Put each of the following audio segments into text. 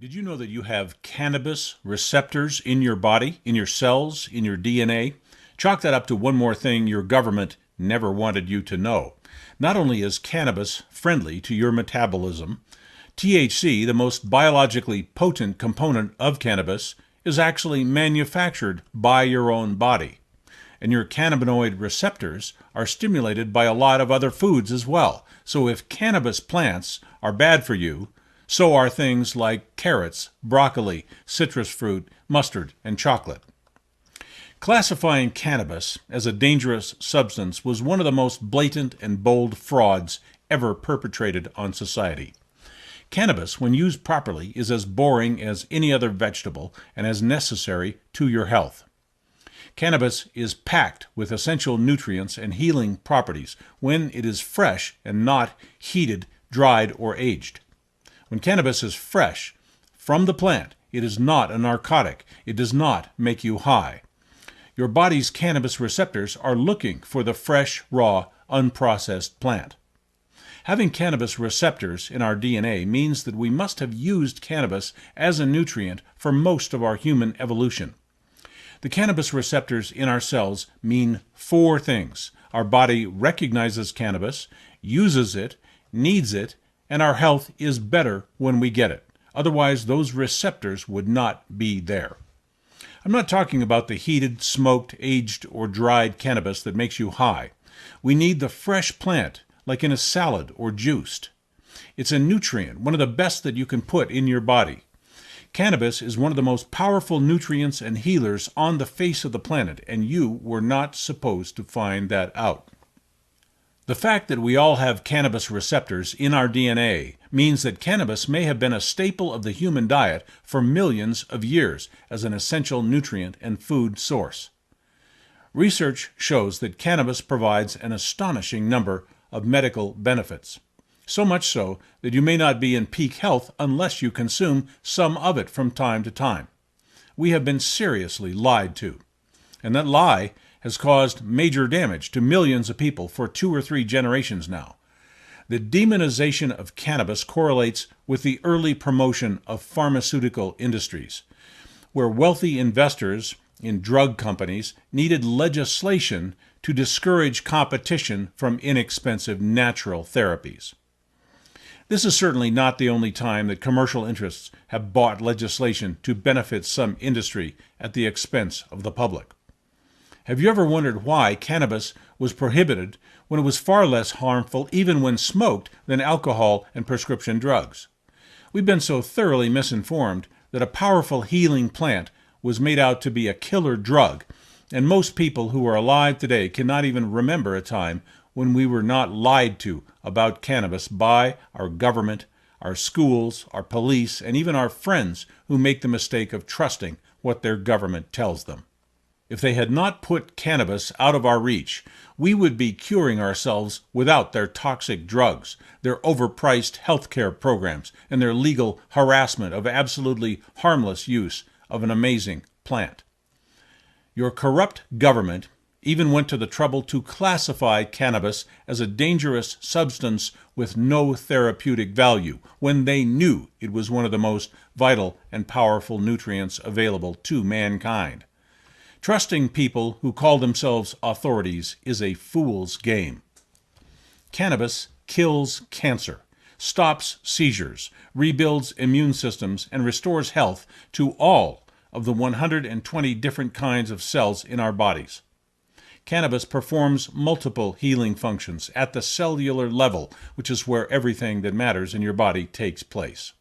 Did you know that you have cannabis receptors in your body, in your cells, in your DNA? Chalk that up to one more thing your government never wanted you to know. Not only is cannabis friendly to your metabolism, THC, the most biologically potent component of cannabis, is actually manufactured by your own body. And your cannabinoid receptors are stimulated by a lot of other foods as well. So if cannabis plants are bad for you, so are things like carrots, broccoli, citrus fruit, mustard, and chocolate. Classifying cannabis as a dangerous substance was one of the most blatant and bold frauds ever perpetrated on society. Cannabis, when used properly, is as boring as any other vegetable and as necessary to your health. Cannabis is packed with essential nutrients and healing properties when it is fresh and not heated, dried, or aged. When cannabis is fresh from the plant, it is not a narcotic. It does not make you high. Your body's cannabis receptors are looking for the fresh, raw, unprocessed plant. Having cannabis receptors in our DNA means that we must have used cannabis as a nutrient for most of our human evolution. The cannabis receptors in our cells mean four things. Our body recognizes cannabis, uses it, needs it, and our health is better when we get it. Otherwise, those receptors would not be there. I'm not talking about the heated, smoked, aged, or dried cannabis that makes you high. We need the fresh plant, like in a salad or juiced. It's a nutrient, one of the best that you can put in your body. Cannabis is one of the most powerful nutrients and healers on the face of the planet, and you were not supposed to find that out. The fact that we all have cannabis receptors in our DNA means that cannabis may have been a staple of the human diet for millions of years as an essential nutrient and food source. Research shows that cannabis provides an astonishing number of medical benefits. So much so that you may not be in peak health unless you consume some of it from time to time. We have been seriously lied to. And that lie has caused major damage to millions of people for 2 or 3 generations now. The demonization of cannabis correlates with the early promotion of pharmaceutical industries, where wealthy investors in drug companies needed legislation to discourage competition from inexpensive natural therapies. This is certainly not the only time that commercial interests have bought legislation to benefit some industry at the expense of the public. Have you ever wondered why cannabis was prohibited when it was far less harmful, even when smoked, than alcohol and prescription drugs? We've been so thoroughly misinformed that a powerful healing plant was made out to be a killer drug, and most people who are alive today cannot even remember a time when we were not lied to about cannabis by our government, our schools, our police, and even our friends who make the mistake of trusting what their government tells them. If they had not put cannabis out of our reach, we would be curing ourselves without their toxic drugs, their overpriced healthcare programs, and their legal harassment of absolutely harmless use of an amazing plant. Your corrupt government even went to the trouble to classify cannabis as a dangerous substance with no therapeutic value when they knew it was one of the most vital and powerful nutrients available to mankind. Trusting people who call themselves authorities is a fool's game. Cannabis kills cancer, stops seizures, rebuilds immune systems, and restores health to all of the 120 different kinds of cells in our bodies. Cannabis performs multiple healing functions at the cellular level, which is where everything that matters in your body takes place.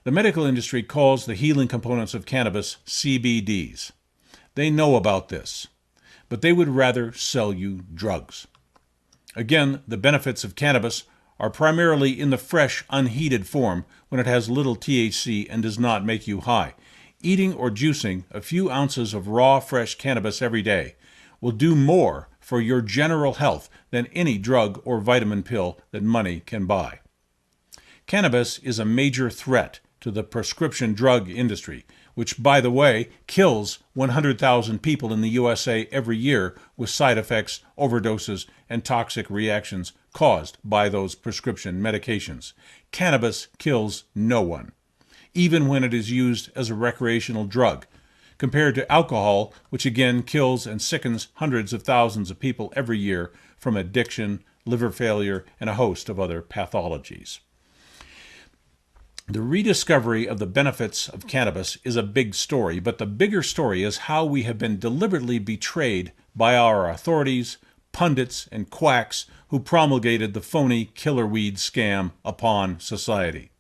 The medical industry calls the healing components of cannabis CBDs. They know about this, but they would rather sell you drugs. Again, the benefits of cannabis are primarily in the fresh, unheated form when it has little THC and does not make you high. Eating or juicing a few ounces of raw, fresh cannabis every day will do more for your general health than any drug or vitamin pill that money can buy. Cannabis is a major threat to the prescription drug industry, which, by the way, kills 100,000 people in the USA every year with side effects, overdoses, and toxic reactions caused by those prescription medications. Cannabis kills no one. even when it is used as a recreational drug, compared to alcohol, which again kills and sickens hundreds of thousands of people every year from addiction, liver failure, and a host of other pathologies. The rediscovery of the benefits of cannabis is a big story, but the bigger story is how we have been deliberately betrayed by our authorities, pundits, and quacks who promulgated the phony killer weed scam upon society.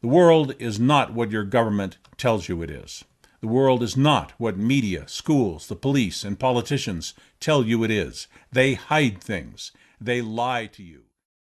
The world is not what your government tells you it is. The world is not what media, schools, the police, and politicians tell you it is. They hide things. They lie to you.